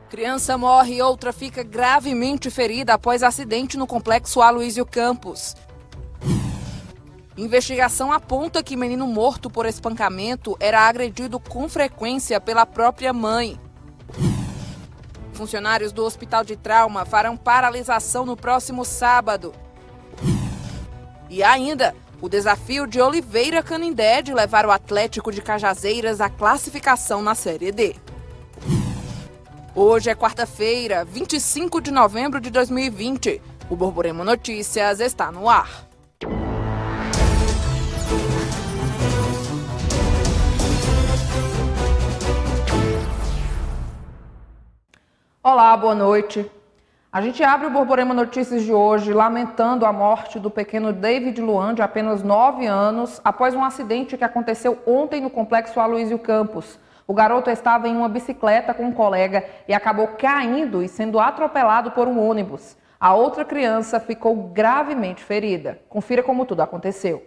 Criança morre e outra fica gravemente ferida após acidente no complexo Aloysio Campos. Investigação aponta que menino morto por espancamento era agredido com frequência pela própria mãe. Funcionários do Hospital de Trauma farão paralisação no próximo sábado. E ainda, o desafio de Oliveira Canindé de levar o Atlético de Cajazeiras à classificação na Série D. Hoje é quarta-feira, 25 de novembro de 2020. O Borborema Notícias está no ar. Olá, boa noite. A gente abre o Borborema Notícias de hoje lamentando a morte do pequeno David Luan, de apenas 9 anos, após um acidente que aconteceu ontem no complexo Aloysio Campos. O garoto estava em uma bicicleta com um colega e acabou caindo e sendo atropelado por um ônibus. A outra criança ficou gravemente ferida. Confira como tudo aconteceu.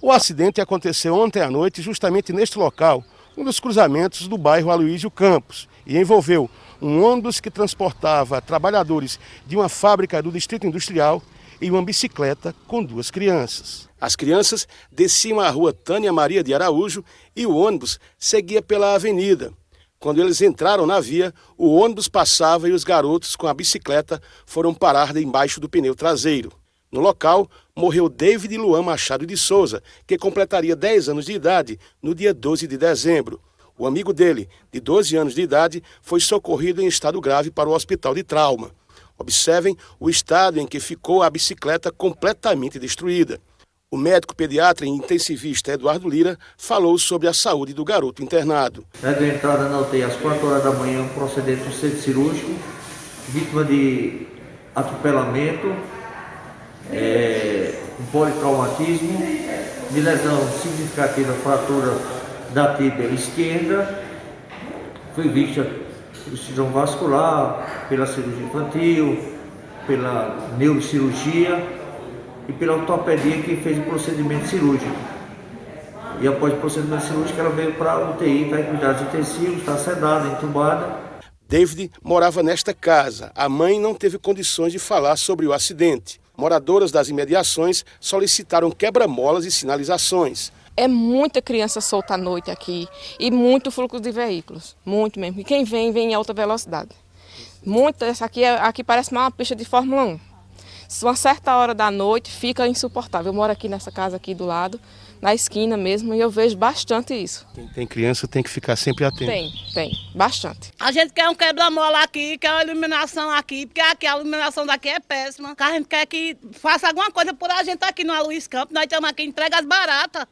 O acidente aconteceu ontem à noite justamente neste local, um dos cruzamentos do bairro Aloysio Campos, e envolveu um ônibus que transportava trabalhadores de uma fábrica do Distrito Industrial e uma bicicleta com 2 crianças. As crianças desciam a rua Tânia Maria de Araújo e o ônibus seguia pela avenida. Quando eles entraram na via, o ônibus passava e os garotos com a bicicleta foram parar embaixo do pneu traseiro. No local, morreu David Luan Machado de Souza, que completaria 10 anos de idade no dia 12 de dezembro. O amigo dele, de 12 anos de idade, foi socorrido em estado grave para o Hospital de Trauma. Observem o estado em que ficou a bicicleta completamente destruída. O médico pediatra e intensivista Eduardo Lira falou sobre a saúde do garoto internado. Deu entrada na UTI às 4 horas da manhã, procedente do centro cirúrgico, vítima de atropelamento, um politraumatismo, de lesão significativa, fratura da tíbia esquerda, foi vista pelo cirurgião vascular, pela cirurgia infantil, pela neurocirurgia e pela ortopedia que fez o procedimento cirúrgico. E após o procedimento cirúrgico ela veio para a UTI, está em cuidados intensivos, está sedada, entubada. David morava nesta casa. A mãe não teve condições de falar sobre o acidente. Moradoras das imediações solicitaram quebra-molas e sinalizações. É muita criança solta à noite aqui e muito fluxo de veículos, muito mesmo. E quem vem em alta velocidade. Muita, aqui parece mais uma pista de Fórmula 1. Se uma certa hora da noite fica insuportável. Eu moro aqui nessa casa aqui do lado, na esquina mesmo, e eu vejo bastante isso. Quem tem criança tem que ficar sempre atento. Tem, bastante. A gente quer um quebra-mola aqui, quer uma iluminação aqui, porque aqui a iluminação daqui é péssima. A gente quer que faça alguma coisa por a gente aqui no Aloysio Campos, nós estamos aqui entregas baratas.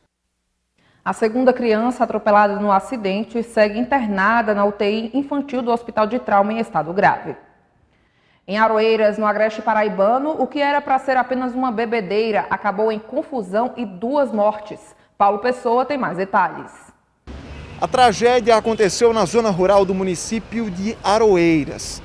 A segunda criança atropelada no acidente segue internada na UTI infantil do Hospital de Trauma em estado grave. Em Aroeiras, no Agreste Paraibano, o que era para ser apenas uma bebedeira acabou em confusão e 2 mortes. Paulo Pessoa tem mais detalhes. A tragédia aconteceu na zona rural do município de Aroeiras.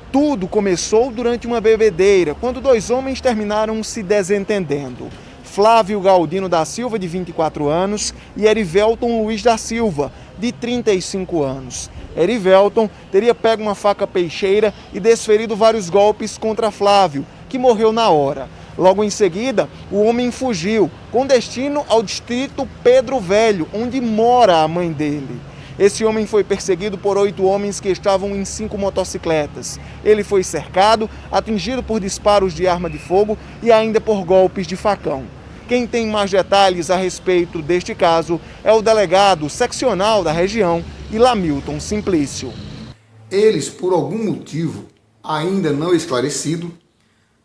Tudo começou durante uma bebedeira, quando 2 homens terminaram se desentendendo. Flávio Galdino da Silva, de 24 anos, e Erivelton Luiz da Silva, de 35 anos. Erivelton teria pego uma faca peixeira e desferido vários golpes contra Flávio, que morreu na hora. Logo em seguida, o homem fugiu, com destino ao distrito Pedro Velho, onde mora a mãe dele. Esse homem foi perseguido por 8 homens que estavam em 5 motocicletas. Ele foi cercado, atingido por disparos de arma de fogo e ainda por golpes de facão. Quem tem mais detalhes a respeito deste caso é o delegado seccional da região, Ilamilton Simplício. Eles, por algum motivo ainda não esclarecido,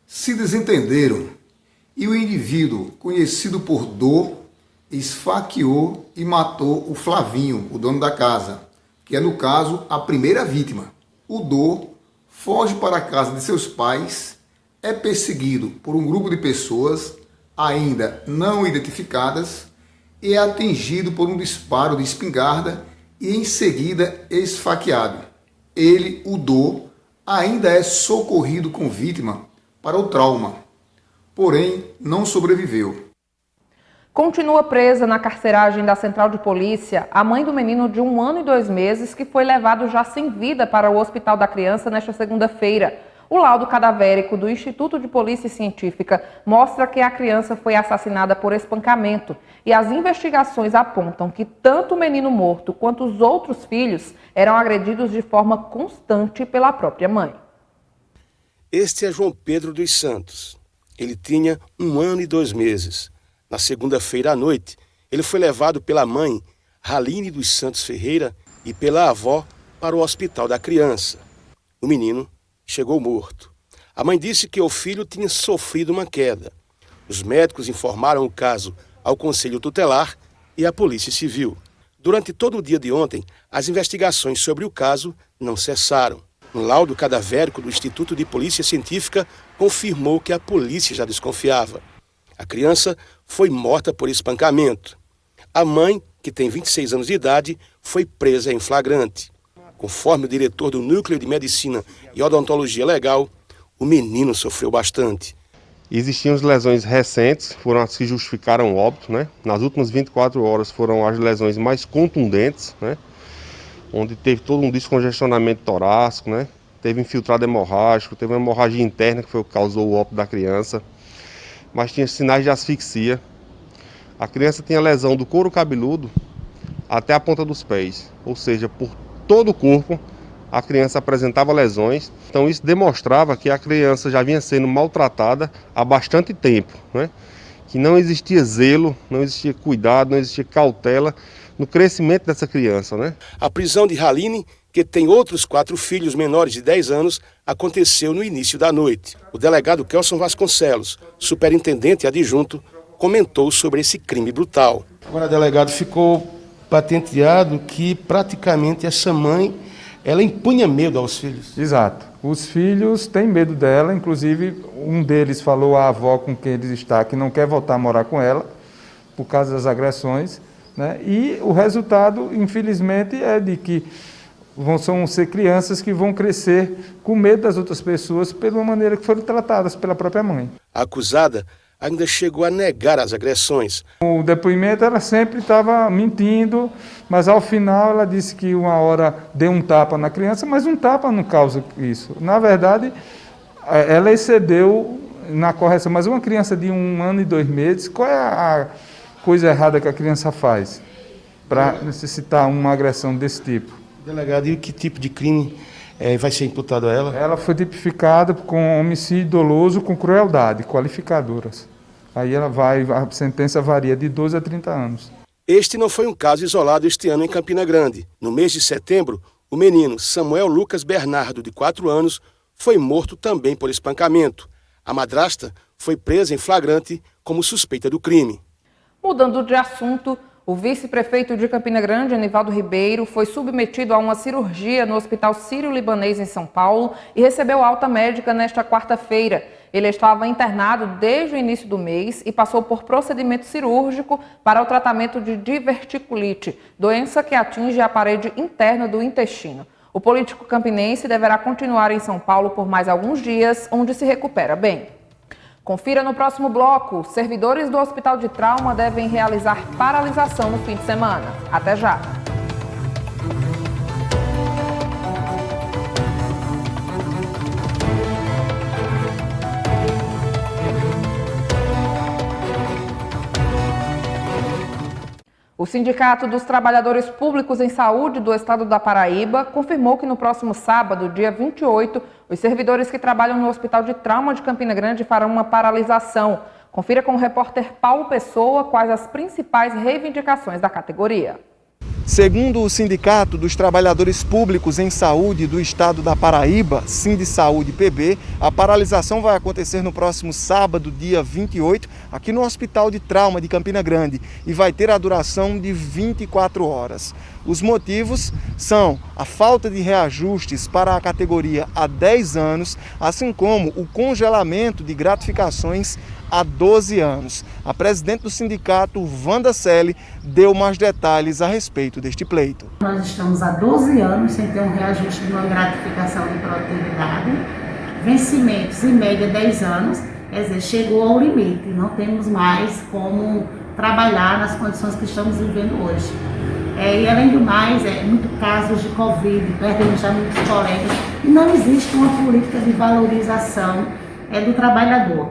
se desentenderam e o indivíduo, conhecido por Dor, esfaqueou e matou o Flavinho, o dono da casa, que é, no caso, a primeira vítima. O Dor foge para a casa de seus pais, é perseguido por um grupo de pessoas ainda não identificadas e é atingido por um disparo de espingarda e em seguida esfaqueado. Ele, o Dor, ainda é socorrido com vítima para o trauma, porém não sobreviveu. Continua presa na carceragem da Central de Polícia a mãe do menino de 1 ano e 2 meses que foi levado já sem vida para o Hospital da Criança nesta segunda-feira. O laudo cadavérico do Instituto de Polícia Científica mostra que a criança foi assassinada por espancamento e as investigações apontam que tanto o menino morto quanto os outros filhos eram agredidos de forma constante pela própria mãe. Este é João Pedro dos Santos. Ele tinha 1 ano e 2 meses. Na segunda-feira à noite, ele foi levado pela mãe, Raline dos Santos Ferreira, e pela avó para o Hospital da Criança. O menino chegou morto. A mãe disse que o filho tinha sofrido uma queda. Os médicos informaram o caso ao Conselho Tutelar e à Polícia Civil. Durante todo o dia de ontem, as investigações sobre o caso não cessaram. Um laudo cadavérico do Instituto de Polícia Científica confirmou que a polícia já desconfiava. A criança foi morta por espancamento. A mãe, que tem 26 anos de idade, foi presa em flagrante. Conforme o diretor do Núcleo de Medicina e Odontologia Legal, o menino sofreu bastante. Existiam lesões recentes, foram as que justificaram o óbito, né? Nas últimas 24 horas foram as lesões mais contundentes, né? Onde teve todo um descongestionamento torácico, né? Teve infiltrado hemorrágico, teve uma hemorragia interna que foi o que causou o óbito da criança, mas tinha sinais de asfixia. A criança tinha lesão do couro cabeludo até a ponta dos pés, ou seja, por todo o corpo a criança apresentava lesões. Então isso demonstrava que a criança já vinha sendo maltratada há bastante tempo, né? Que não existia zelo, não existia cuidado, não existia cautela no crescimento dessa criança, né? A prisão de Raline, que tem outros 4 filhos menores de 10 anos, aconteceu no início da noite. O delegado Kelson Vasconcelos, superintendente adjunto, comentou sobre esse crime brutal. Agora, delegado, ficou patenteado que praticamente essa mãe, ela impunha medo aos filhos. Exato. Os filhos têm medo dela, inclusive um deles falou à avó com quem ele está que não quer voltar a morar com ela por causa das agressões, né? E o resultado, infelizmente, é de que são ser crianças que vão crescer com medo das outras pessoas pela maneira que foram tratadas pela própria mãe. A acusada ainda chegou a negar as agressões. O depoimento, ela sempre estava mentindo, mas ao final ela disse que uma hora deu um tapa na criança, mas um tapa não causa isso. Na verdade, ela excedeu na correção, mas uma criança de 1 ano e 2 meses, qual é a coisa errada que a criança faz para necessitar uma agressão desse tipo? Delegado, e que tipo de crime vai ser imputado a ela? Ela foi tipificada com homicídio doloso com crueldade, qualificadoras. Aí a sentença varia de 12 a 30 anos. Este não foi um caso isolado este ano em Campina Grande. No mês de setembro, o menino Samuel Lucas Bernardo, de 4 anos, foi morto também por espancamento. A madrasta foi presa em flagrante como suspeita do crime. Mudando de assunto, o vice-prefeito de Campina Grande, Anivaldo Ribeiro, foi submetido a uma cirurgia no Hospital Sírio-Libanês em São Paulo e recebeu alta médica nesta quarta-feira. Ele estava internado desde o início do mês e passou por procedimento cirúrgico para o tratamento de diverticulite, doença que atinge a parede interna do intestino. O político campinense deverá continuar em São Paulo por mais alguns dias, onde se recupera bem. Confira no próximo bloco. Servidores do Hospital de Trauma devem realizar paralisação no fim de semana. Até já! O Sindicato dos Trabalhadores Públicos em Saúde do Estado da Paraíba confirmou que no próximo sábado, dia 28, os servidores que trabalham no Hospital de Trauma de Campina Grande farão uma paralisação. Confira com o repórter Paulo Pessoa quais as principais reivindicações da categoria. Segundo o Sindicato dos Trabalhadores Públicos em Saúde do Estado da Paraíba, Sindisaúde PB, a paralisação vai acontecer no próximo sábado, dia 28, aqui no Hospital de Trauma de Campina Grande e vai ter a duração de 24 horas. Os motivos são a falta de reajustes para a categoria há 10 anos, assim como o congelamento de gratificações há 12 anos. A presidente do sindicato, Wanda Selle, deu mais detalhes a respeito deste pleito. Nós estamos há 12 anos sem ter um reajuste de uma gratificação de produtividade, vencimentos em média 10 anos, quer dizer, chegou ao limite, não temos mais como trabalhar nas condições que estamos vivendo hoje. E além do mais, muitos casos de Covid, perdemos já muitos colegas, e não existe uma política de valorização do trabalhador.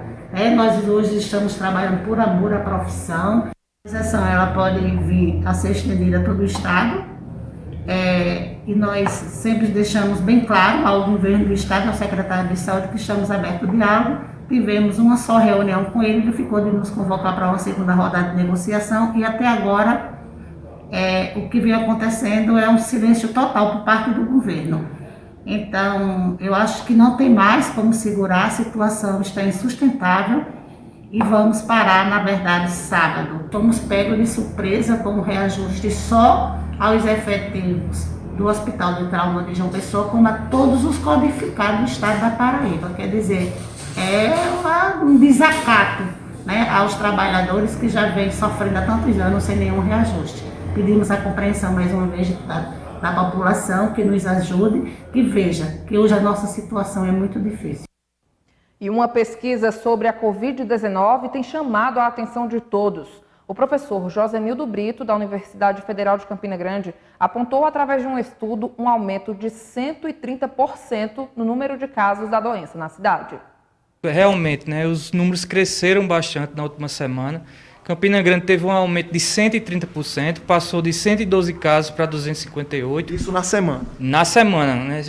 Nós hoje estamos trabalhando por amor à profissão. A valorização ela pode vir a ser estendida a todo o Estado, e nós sempre deixamos bem claro ao governo do Estado, ao secretário de Saúde, que estamos abertos ao diálogo. Tivemos uma só reunião com ele, ele ficou de nos convocar para uma segunda rodada de negociação, e até agora o que vem acontecendo é um silêncio total por parte do governo. Então, eu acho que não tem mais como segurar, a situação está insustentável e vamos parar, na verdade, sábado. Fomos pegos de surpresa com o reajuste só aos efetivos do Hospital de Trauma de João Pessoa, como a todos os codificados do estado da Paraíba. Quer dizer, um desacato, né, aos trabalhadores que já vêm sofrendo há tantos anos sem nenhum reajuste. Pedimos a compreensão mais uma vez da população, que nos ajude, que veja que hoje a nossa situação é muito difícil. E uma pesquisa sobre a Covid-19 tem chamado a atenção de todos. O professor Josemildo Brito, da Universidade Federal de Campina Grande, apontou através de um estudo um aumento de 130% no número de casos da doença na cidade. Realmente, né, os números cresceram bastante na última semana. Campina Grande teve um aumento de 130%, passou de 112 casos para 258. Isso na semana? Na semana, né?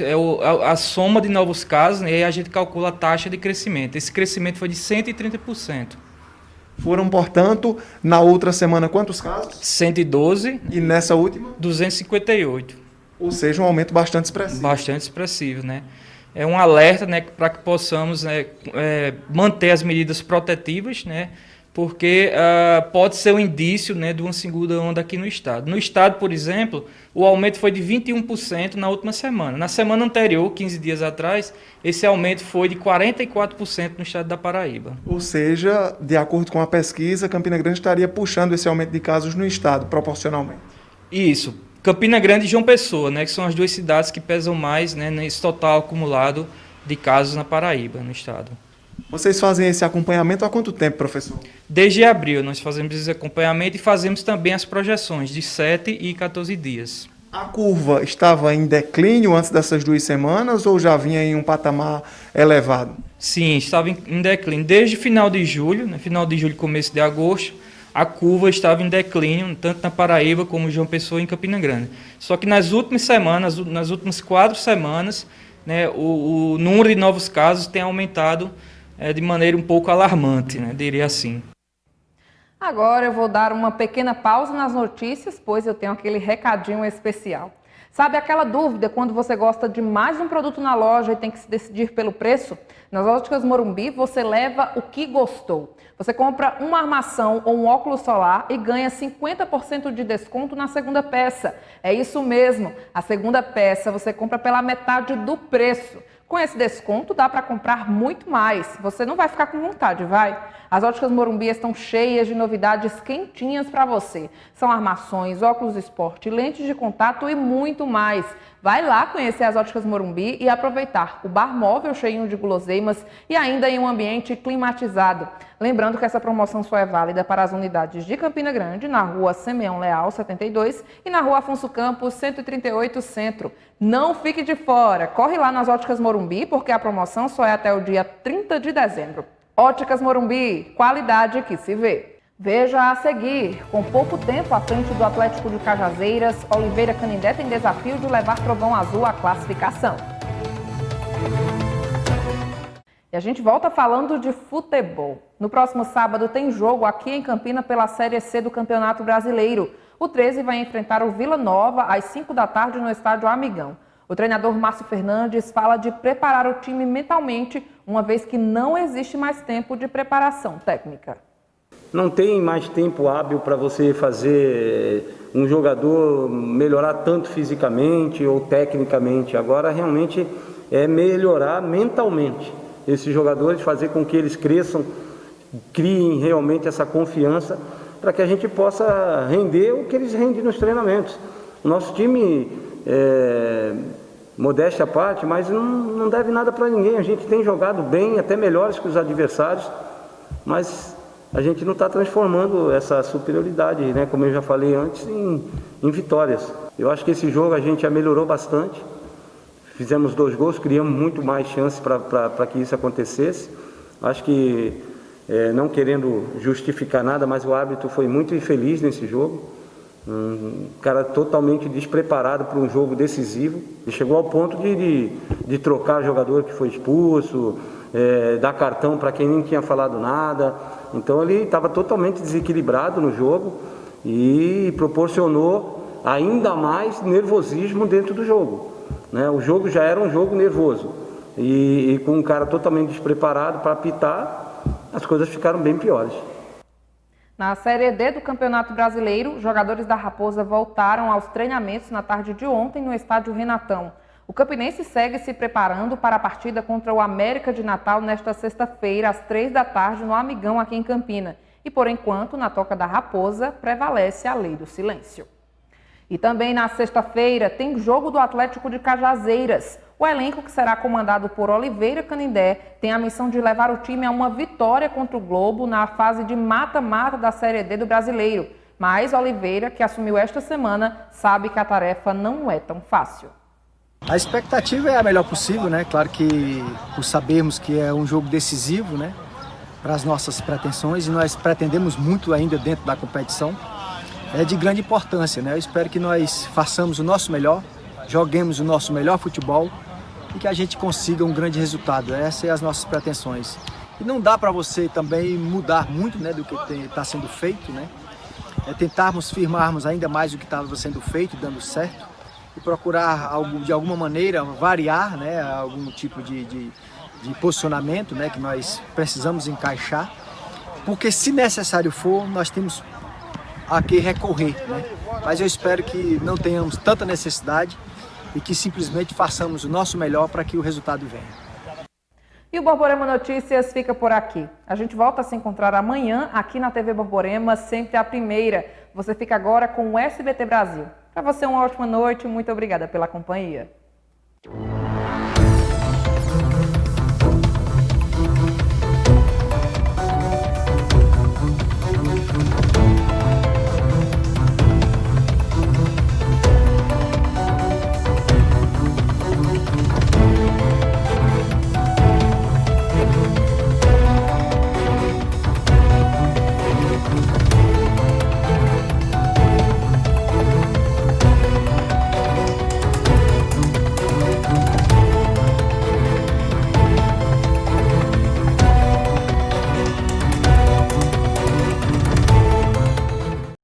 A soma de novos casos, né, e aí a gente calcula a taxa de crescimento. Esse crescimento foi de 130%. Foram, portanto, na outra semana quantos casos? 112. E nessa última? 258. Ou seja, um aumento bastante expressivo. Bastante expressivo, né? É um alerta, né, para que possamos manter as medidas protetivas, né? Porque pode ser um indício, né, de uma segunda onda aqui no estado. No estado, por exemplo, o aumento foi de 21% na última semana. Na semana anterior, 15 dias atrás, esse aumento foi de 44% no estado da Paraíba. Ou seja, de acordo com a pesquisa, Campina Grande estaria puxando esse aumento de casos no estado, proporcionalmente. Isso. Campina Grande e João Pessoa, né, que são as duas cidades que pesam mais, né, nesse total acumulado de casos na Paraíba, no estado. Vocês fazem esse acompanhamento há quanto tempo, professor? Desde abril nós fazemos esse acompanhamento e fazemos também as projeções de 7 e 14 dias. A curva estava em declínio antes dessas 2 semanas ou já vinha em um patamar elevado? Sim, estava em declínio. Desde final de julho, começo de agosto, a curva estava em declínio, tanto na Paraíba como em João Pessoa e em Campina Grande. Só que nas últimas semanas, nas últimas 4 semanas, né, o número de novos casos tem aumentado de maneira um pouco alarmante, né, diria assim. Agora eu vou dar uma pequena pausa nas notícias, pois eu tenho aquele recadinho especial. Sabe aquela dúvida quando você gosta de mais um produto na loja e tem que se decidir pelo preço? Nas Óticas Morumbi você leva o que gostou. Você compra uma armação ou um óculos solar e ganha 50% de desconto na segunda peça. É isso mesmo, a segunda peça você compra pela metade do preço. Com esse desconto dá para comprar muito mais. Você não vai ficar com vontade, vai? As Óticas Morumbi estão cheias de novidades quentinhas para você. São armações, óculos esporte, lentes de contato e muito mais. Vai lá conhecer as Óticas Morumbi e aproveitar o bar móvel cheinho de guloseimas e ainda em um ambiente climatizado. Lembrando que essa promoção só é válida para as unidades de Campina Grande, na rua Simeão Leal, 72, e na rua Afonso Campos, 138, Centro. Não fique de fora, corre lá nas Óticas Morumbi, porque a promoção só é até o dia 30 de dezembro. Óticas Morumbi, qualidade que se vê. Veja a seguir, com pouco tempo à frente do Atlético de Cajazeiras, Oliveira Canindé tem desafio de levar Trovão Azul à classificação. E a gente volta falando de futebol. No próximo sábado tem jogo aqui em Campina pela Série C do Campeonato Brasileiro. O 13 vai enfrentar o Vila Nova às 5 da tarde no estádio Amigão. O treinador Márcio Fernandes fala de preparar o time mentalmente, uma vez que não existe mais tempo de preparação técnica. Não tem mais tempo hábil para você fazer um jogador melhorar tanto fisicamente ou tecnicamente. Agora realmente é melhorar mentalmente esses jogadores, fazer com que eles cresçam, criem realmente essa confiança para que a gente possa render o que eles rendem nos treinamentos. O nosso time, modéstia à parte, mas não deve nada para ninguém. A gente tem jogado bem, até melhores que os adversários, mas a gente não está transformando essa superioridade, né, como eu já falei antes, em vitórias. Eu acho que esse jogo a gente já melhorou bastante. Fizemos 2 gols, criamos muito mais chances para que isso acontecesse. Acho que, não querendo justificar nada, mas o árbitro foi muito infeliz nesse jogo. Um cara totalmente despreparado para um jogo decisivo. E chegou ao ponto de trocar jogador que foi expulso, dar cartão para quem nem tinha falado nada. Então ele estava totalmente desequilibrado no jogo e proporcionou ainda mais nervosismo dentro do jogo. Né? O jogo já era um jogo nervoso e com um cara totalmente despreparado para apitar, as coisas ficaram bem piores. Na Série D do Campeonato Brasileiro, jogadores da Raposa voltaram aos treinamentos na tarde de ontem no estádio Renatão. O campinense segue se preparando para a partida contra o América de Natal nesta sexta-feira, às 3 da tarde, no Amigão, aqui em Campina. E, por enquanto, na Toca da Raposa, prevalece a lei do silêncio. E também na sexta-feira tem jogo do Atlético de Cajazeiras. O elenco, que será comandado por Oliveira Canindé, tem a missão de levar o time a uma vitória contra o Globo na fase de mata-mata da Série D do Brasileiro. Mas Oliveira, que assumiu esta semana, sabe que a tarefa não é tão fácil. A expectativa é a melhor possível, né? Claro que por sabermos que é um jogo decisivo, né, para as nossas pretensões, e nós pretendemos muito ainda dentro da competição, é de grande importância, né? Eu espero que nós façamos o nosso melhor, joguemos o nosso melhor futebol e que a gente consiga um grande resultado. Essas são as nossas pretensões. E não dá para você também mudar muito, né, do que está sendo feito, né? Tentarmos firmarmos ainda mais o que estava sendo feito, dando certo, e procurar de alguma maneira variar, né, algum tipo de posicionamento, né, que nós precisamos encaixar, porque se necessário for, nós temos a que recorrer, né? Mas eu espero que não tenhamos tanta necessidade e que simplesmente façamos o nosso melhor para que o resultado venha. E o Borborema Notícias fica por aqui. A gente volta a se encontrar amanhã aqui na TV Borborema, sempre a primeira. Você fica agora com o SBT Brasil. Para você, uma ótima noite e muito obrigada pela companhia.